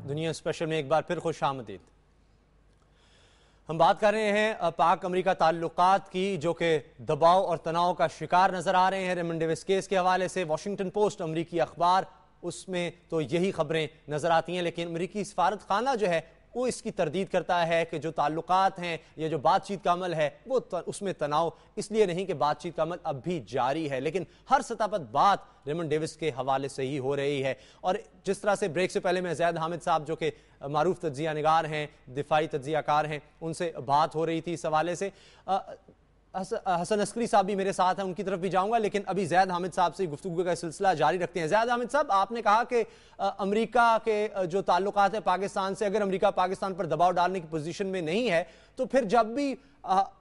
دنیا اسپیشل میں ایک بار پھر خوش آمدید۔ ہم بات کر رہے ہیں پاک امریکہ تعلقات کی، جو کہ دباؤ اور تناؤ کا شکار نظر آ رہے ہیں۔ ریمنڈ ڈیوس کیس کے حوالے سے واشنگٹن پوسٹ امریکی اخبار، اس میں تو یہی خبریں نظر آتی ہیں، لیکن امریکی سفارت خانہ جو ہے وہ اس کی تردید کرتا ہے کہ جو تعلقات ہیں یا جو بات چیت کا عمل ہے وہ اس میں تناؤ اس لیے نہیں کہ بات چیت کا عمل اب بھی جاری ہے، لیکن ہر سطح پر بات ریمنڈ ڈیوس کے حوالے سے ہی ہو رہی ہے۔ اور جس طرح سے بریک سے پہلے میں زید حامد صاحب جو کہ معروف تجزیہ نگار ہیں، دفاعی تجزیہ کار ہیں، ان سے بات ہو رہی تھی اس حوالے سے۔ حسن عسکری صاحب بھی میرے ساتھ ہیں، ان کی طرف بھی جاؤں گا، لیکن ابھی زید حامد صاحب سے گفتگو کا سلسلہ جاری رکھتے ہیں۔ زید حامد صاحب، آپ نے کہا کہ امریکہ کے جو تعلقات ہیں پاکستان سے، اگر امریکہ پاکستان پر دباؤ ڈالنے کی پوزیشن میں نہیں ہے تو پھر جب بھی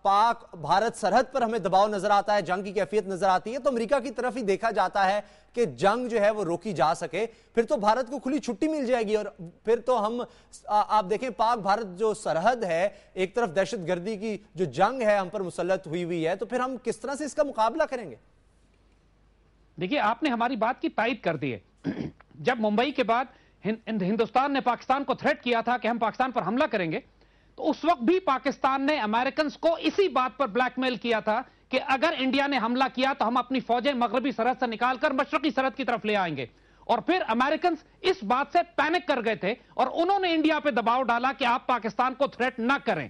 پاک بھارت سرحد پر ہمیں دباؤ نظر آتا ہے، جنگ کی کیفیت نظر آتی ہے، تو امریکہ کی طرف ہی دیکھا جاتا ہے کہ جنگ جو ہے وہ روکی جا سکے، پھر تو بھارت کو کھلی چھٹی مل جائے گی، اور پھر تو ہم آپ دیکھیں پاک بھارت جو سرحد ہے، ایک طرف دہشت گردی کی جو جنگ ہے ہم پر مسلط ہوئی ہے، تو پھر ہم کس طرح سے اس کا مقابلہ کریں گے؟ دیکھیے، آپ نے ہماری بات کی تائید کر دی ہے۔ جب ممبئی کے بعد ہندوستان نے پاکستان کو تھریٹ کیا تھا کہ ہم پاکستان پر حملہ کریں گے، تو اس وقت بھی پاکستان نے امریکنز کو اسی بات پر بلیک میل کیا تھا کہ اگر انڈیا نے حملہ کیا تو ہم اپنی فوجیں مغربی سرحد سے نکال کر مشرقی سرحد کی طرف لے آئیں گے۔ اور پھر امریکنز اس بات سے پینک کر گئے تھے اور انہوں نے انڈیا پہ دباؤ ڈالا کہ آپ پاکستان کو تھریٹ نہ کریں۔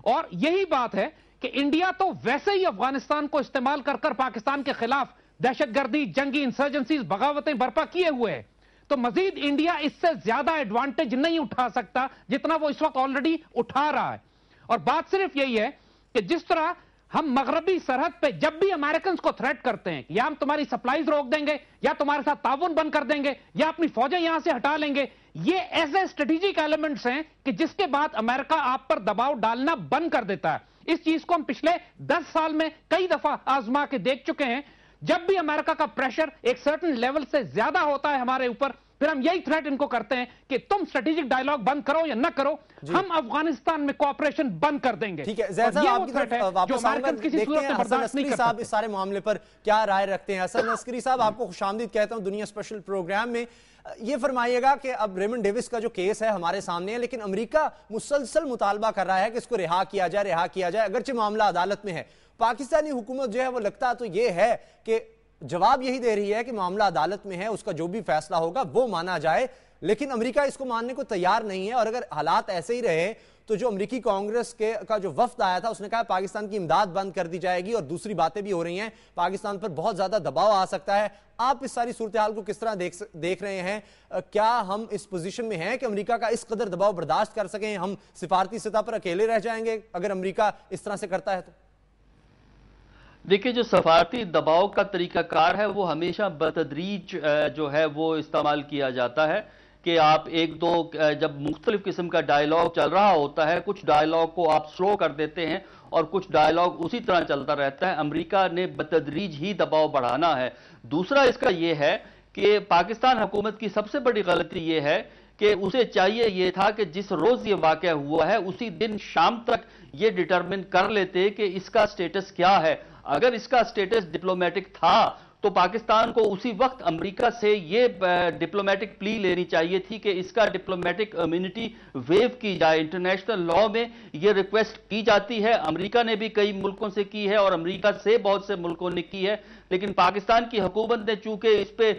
اور یہی بات ہے کہ انڈیا تو ویسے ہی افغانستان کو استعمال کر کر پاکستان کے خلاف دہشت گردی، جنگی انسرجنسیز، بغاوتیں برپا کیے ہوئے ہیں، تو مزید انڈیا اس سے زیادہ ایڈوانٹیج نہیں اٹھا سکتا جتنا وہ اس وقت آلریڈی اٹھا رہا ہے۔ اور بات صرف یہی ہے کہ جس طرح ہم مغربی سرحد پہ جب بھی امریکنز کو تھریٹ کرتے ہیں، یا ہم تمہاری سپلائیز روک دیں گے، یا تمہارے ساتھ تعاون بند کر دیں گے، یا اپنی فوجیں یہاں سے ہٹا لیں گے، یہ ایسے اسٹریٹجک ایلیمنٹس ہیں کہ جس کے بعد امریکہ آپ پر دباؤ ڈالنا بند کر دیتا ہے۔ اس چیز کو ہم پچھلے 10 سال میں کئی دفعہ آزما کے دیکھ چکے ہیں۔ جب بھی امریکہ کا پریشر ایک سرٹن لیول سے زیادہ ہوتا ہے ہمارے اوپر، پھر ہم یہی تھریٹ ان کو کرتے ہیں کہ تم اسٹریٹجک ڈائیلاگ بند کرو یا نہ کرو، ہم افغانستان میں کوآپریشن بند کر دیں گے۔ ٹھیک ہے، زید صاحب آپ کی طرف واپس آؤں گا، دیکھتے ہیں حسن عسکری صاحب اس سارے معاملے پر کیا رائے رکھتے ہیں۔ حسن عسکری صاحب، آپ کو خوش آمدید کہتا ہوں دنیا اسپیشل پروگرام میں۔ یہ فرمائیے گا کہ اب ریمنڈ ڈیوس کا جو کیس ہے ہمارے سامنے ہے، لیکن امریکہ مسلسل مطالبہ کر رہا ہے کہ اس کو رہا کیا جائے، اگرچہ معاملہ عدالت میں ہے۔ پاکستانی حکومت جو ہے وہ لگتا تو یہ ہے کہ جواب یہی دے رہی ہے کہ معاملہ عدالت میں ہے، اس کا جو بھی فیصلہ ہوگا وہ مانا جائے، لیکن امریکہ اس کو ماننے کو تیار نہیں ہے۔ اور اگر حالات ایسے ہی رہے تو جو امریکی کانگریس کا جو وفد آیا تھا اس نے کہا پاکستان کی امداد بند کر دی جائے گی، اور دوسری باتیں بھی ہو رہی ہیں، پاکستان پر بہت زیادہ دباؤ آ سکتا ہے۔ آپ اس ساری صورتحال کو کس طرح دیکھ رہے ہیں؟ کیا ہم اس پوزیشن میں ہیں کہ امریکہ کا اس قدر دباؤ برداشت کر سکیں؟ ہم سفارتی سطح پر اکیلے رہ جائیں گے اگر امریکہ اس طرح سے کرتا ہے تو؟ دیکھیں، جو سفارتی دباؤ کا طریقہ کار ہے وہ ہمیشہ بتدریج جو ہے وہ استعمال کیا جاتا ہے کہ آپ ایک دو جب مختلف قسم کا ڈائیلاگ چل رہا ہوتا ہے، کچھ ڈائیلاگ کو آپ سلو کر دیتے ہیں اور کچھ ڈائیلاگ اسی طرح چلتا رہتا ہے۔ امریکہ نے بتدریج ہی دباؤ بڑھانا ہے۔ دوسرا اس کا یہ ہے کہ پاکستان حکومت کی سب سے بڑی غلطی یہ ہے کہ اسے چاہیے یہ تھا کہ جس روز یہ واقعہ ہوا ہے اسی دن شام تک یہ ڈیٹرمن کر لیتے کہ اس کا سٹیٹس کیا ہے۔ اگر اس کا سٹیٹس ڈپلومیٹک تھا تو پاکستان کو اسی وقت امریکہ سے یہ ڈپلومیٹک پلی لینی چاہیے تھی کہ اس کا ڈپلومیٹک امیونٹی ویو کی جائے۔ انٹرنیشنل لاء میں یہ ریکویسٹ کی جاتی ہے، امریکہ نے بھی کئی ملکوں سے کی ہے اور امریکہ سے بہت سے ملکوں نے کی ہے، لیکن پاکستان کی حکومت نے چونکہ اس پہ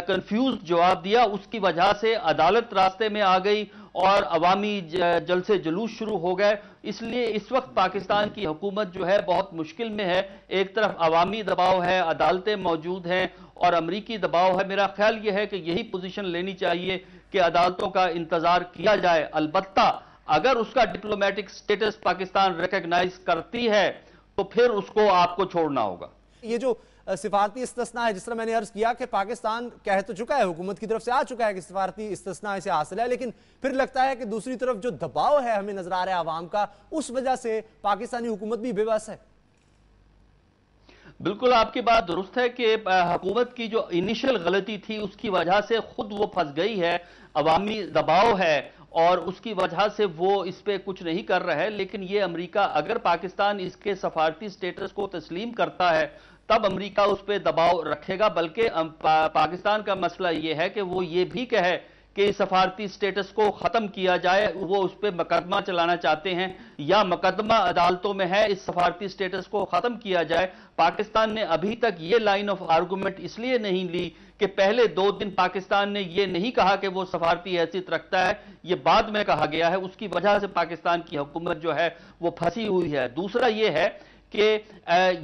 کنفیوزڈ جواب دیا، اس کی وجہ سے عدالت راستے میں آ گئی اور عوامی جلسے جلوس شروع ہو گئے۔ اس لیے اس وقت پاکستان کی حکومت جو ہے بہت مشکل میں ہے۔ ایک طرف عوامی دباؤ ہے، عدالتیں موجود ہیں، اور امریکی دباؤ ہے۔ میرا خیال یہ ہے کہ یہی پوزیشن لینی چاہیے کہ عدالتوں کا انتظار کیا جائے، البتہ اگر اس کا ڈپلومیٹک سٹیٹس پاکستان ریکگنائز کرتی ہے تو پھر اس کو آپ کو چھوڑنا ہوگا۔ یہ جو سفارتی استثناء ہے، جس طرح میں نے عرض کیا کہ پاکستان کہہ تو چکا ہے، حکومت کی طرف سے آ چکا ہے کہ سفارتی استثناء اسے حاصل ہے، لیکن پھر لگتا ہے کہ دوسری طرف جو دباؤ ہے ہمیں نظر آ رہا ہے عوام کا، اس وجہ سے پاکستانی حکومت بھی بے بس ہے۔ بالکل آپ کی بات درست ہے کہ حکومت کی جو انیشل غلطی تھی اس کی وجہ سے خود وہ پھنس گئی ہے، عوامی دباؤ ہے اور اس کی وجہ سے وہ اس پہ کچھ نہیں کر رہا ہے۔ لیکن یہ امریکہ اگر پاکستان اس کے سفارتی سٹیٹس کو تسلیم کرتا ہے تب امریکہ اس پہ دباؤ رکھے گا، بلکہ پاکستان کا مسئلہ یہ ہے کہ وہ یہ بھی کہے کہ سفارتی سٹیٹس کو ختم کیا جائے، وہ اس پہ مقدمہ چلانا چاہتے ہیں یا مقدمہ عدالتوں میں ہے اس سفارتی سٹیٹس کو ختم کیا جائے، پاکستان نے ابھی تک یہ لائن آف آرگومنٹ اس لیے نہیں لی کہ پہلے 2 دن پاکستان نے یہ نہیں کہا کہ وہ سفارتی حیثیت رکھتا ہے، یہ بعد میں کہا گیا ہے، اس کی وجہ سے پاکستان کی حکومت جو ہے وہ پھنسی ہوئی ہے۔ دوسرا یہ ہے کہ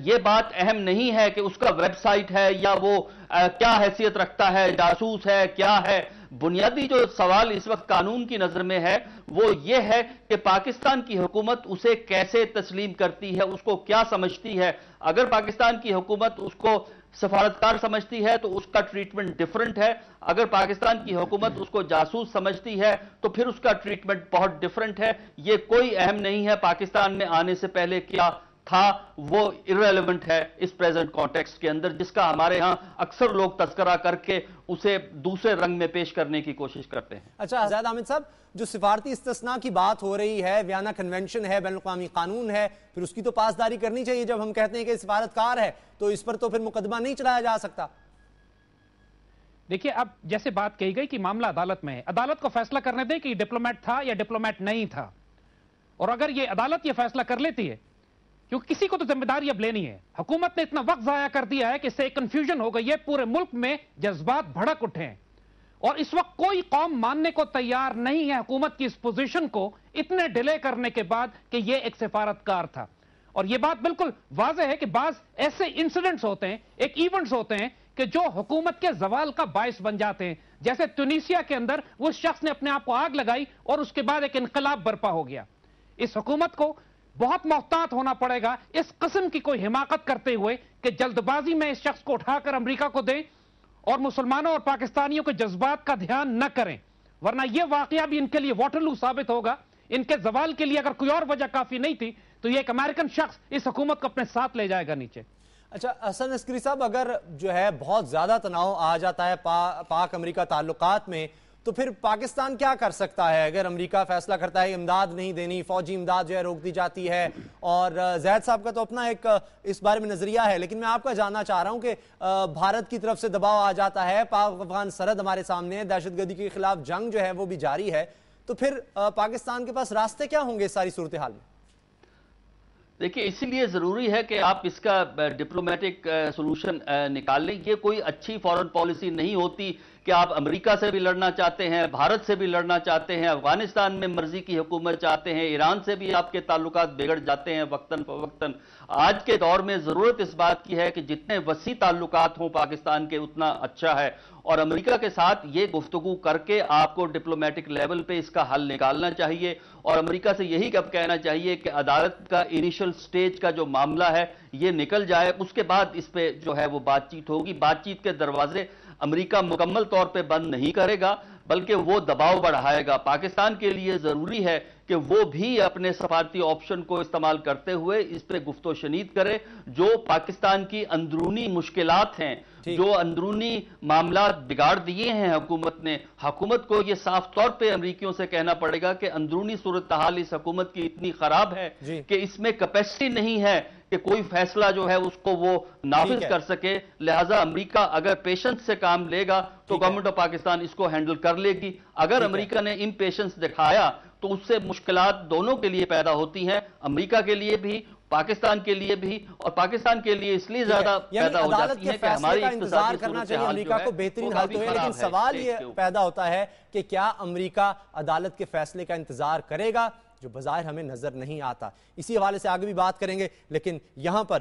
یہ بات اہم نہیں ہے کہ اس کا ویب سائٹ ہے یا وہ کیا حیثیت رکھتا ہے، جاسوس ہے، کیا ہے۔ بنیادی جو سوال اس وقت قانون کی نظر میں ہے وہ یہ ہے کہ پاکستان کی حکومت اسے کیسے تسلیم کرتی ہے، اس کو کیا سمجھتی ہے۔ اگر پاکستان کی حکومت اس کو سفارتکار سمجھتی ہے تو اس کا ٹریٹمنٹ ڈیفرنٹ ہے، اگر پاکستان کی حکومت اس کو جاسوس سمجھتی ہے تو پھر اس کا ٹریٹمنٹ بہت ڈیفرنٹ ہے۔ یہ کوئی اہم نہیں ہے پاکستان میں آنے سے پہلے کیا تھا، وہ irrelevant ہے اس پریزنٹ کانٹیکسٹ کے اندر، جس کا ہمارے ہاں اکثر لوگ تذکرہ کر کے اسے دوسرے رنگ میں پیش کرنے کی کوشش کرتے ہیں۔ اچھا زید احمد صاحب، جو سفارتی استثناء کی بات ہو رہی ہے، ویانا کنونشن ہے، بین الاقوامی قانون ہے، پھر اس کی تو پاسداری کرنی چاہیے۔ جب ہم کہتے ہیں کہ سفارتکار ہے تو اس پر تو پھر مقدمہ نہیں چلایا جا سکتا۔ دیکھیے اب جیسے بات کہی گئی کہ معاملہ عدالت میں ہے، عدالت کو فیصلہ کرنے دیں کہ یہ ڈپلومیٹ تھا یا ڈپلومیٹ نہیں تھا، اور اگر یہ عدالت یہ فیصلہ کر لیتی ہے، کیونکہ کسی کو تو ذمہ داری اب لینی ہے۔ حکومت نے اتنا وقت ضائع کر دیا ہے کہ اس سے کنفیوژن ہو گئی ہے، پورے ملک میں جذبات بھڑک اٹھے ہیں، اور اس وقت کوئی قوم ماننے کو تیار نہیں ہے حکومت کی اس پوزیشن کو اتنے ڈیلے کرنے کے بعد کہ یہ ایک سفارتکار تھا۔ اور یہ بات بالکل واضح ہے کہ بعض ایسے انسیڈنٹس ہوتے ہیں، ایک ایونٹس ہوتے ہیں کہ جو حکومت کے زوال کا باعث بن جاتے ہیں، جیسے ٹونیشیا کے اندر وہ شخص نے اپنے آپ کو آگ لگائی اور اس کے بعد ایک انقلاب برپا ہو گیا۔ اس حکومت کو بہت محتاط ہونا پڑے گا اس قسم کی کوئی حماقت کرتے ہوئے کہ جلد بازی میں اس شخص کو اٹھا کر امریکہ کو دیں اور مسلمانوں اور پاکستانیوں کے جذبات کا دھیان نہ کریں، ورنہ یہ واقعہ بھی ان کے لیے واٹرلو ثابت ہوگا۔ ان کے زوال کے لیے اگر کوئی اور وجہ کافی نہیں تھی تو یہ ایک امریکن شخص اس حکومت کو اپنے ساتھ لے جائے گا نیچے۔ اچھا حسن عسکری صاحب، اگر جو ہے بہت زیادہ تناؤ آ جاتا ہے پاک امریکہ تعلقات میں، تو پھر پاکستان کیا کر سکتا ہے؟ اگر امریکہ فیصلہ کرتا ہے امداد نہیں دینی، فوجی امداد جو ہے روک دی جاتی ہے، اور زید صاحب کا تو اپنا ایک اس بارے میں نظریہ ہے، لیکن میں آپ کا جاننا چاہ رہا ہوں کہ بھارت کی طرف سے دباؤ آ جاتا ہے، پاک افغان سرحد ہمارے سامنے ہے، دہشت گردی کے خلاف جنگ جو ہے وہ بھی جاری ہے، تو پھر پاکستان کے پاس راستے کیا ہوں گے اس ساری صورتحال میں؟ دیکھیں اسی لیے ضروری ہے کہ آپ اس کا ڈپلومیٹک سولوشن نکال لیں۔ یہ کوئی اچھی فورن پالیسی نہیں ہوتی کہ آپ امریکہ سے بھی لڑنا چاہتے ہیں، بھارت سے بھی لڑنا چاہتے ہیں، افغانستان میں مرضی کی حکومت چاہتے ہیں، ایران سے بھی آپ کے تعلقات بگڑ جاتے ہیں وقتاً فوقتاً۔ آج کے دور میں ضرورت اس بات کی ہے کہ جتنے وسیع تعلقات ہوں پاکستان کے اتنا اچھا ہے، اور امریکہ کے ساتھ یہ گفتگو کر کے آپ کو ڈپلومیٹک لیول پہ اس کا حل نکالنا چاہیے، اور امریکہ سے یہی کب کہنا چاہیے کہ عدالت کا انیشل سٹیج کا جو معاملہ ہے یہ نکل جائے، اس کے بعد اس پہ جو ہے وہ بات چیت ہوگی۔ بات چیت کے دروازے امریکہ مکمل طور پہ بند نہیں کرے گا، بلکہ وہ دباؤ بڑھائے گا۔ پاکستان کے لیے ضروری ہے کہ وہ بھی اپنے سفارتی آپشن کو استعمال کرتے ہوئے اس پہ گفت و شنید کرے۔ جو پاکستان کی اندرونی مشکلات ہیں، جو اندرونی معاملات بگاڑ دیے ہیں حکومت کو یہ صاف طور پہ امریکیوں سے کہنا پڑے گا کہ اندرونی صورتحال اس حکومت کی اتنی خراب ہے کہ اس میں کیپیسٹی نہیں ہے کہ کوئی فیصلہ جو ہے اس کو وہ نافذ کر سکے، لہٰذا امریکہ اگر پیشنس سے کام لے گا تو گورنمنٹ آف پاکستان اس کو ہینڈل کر لے گی۔ اگر امریکہ نے امپیشنس دکھایا تو اس سے مشکلات دونوں کے لیے پیدا ہوتی ہیں، امریکہ کے لیے بھی، پاکستان کے لیے بھی، اور پاکستان کے لیے اس لیے زیادہ پیدا ہو جاتی ہے کہ ہماری انتظار کرنا چاہیے امریکہ کو بہترین حل تو ہے، لیکن سوال یہ پیدا ہوتا ہے کہ کیا امریکہ عدالت کے فیصلے کا انتظار کرے گا، جو بظاہر ہمیں نظر نہیں آتا۔ اسی حوالے سے آگے بھی بات کریں گے، لیکن یہاں پر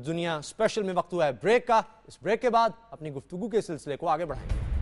دنیا اسپیشل میں وقت ہوا ہے بریک کا۔ اس بریک کے بعد اپنی گفتگو کے سلسلے کو آگے بڑھائیں گے۔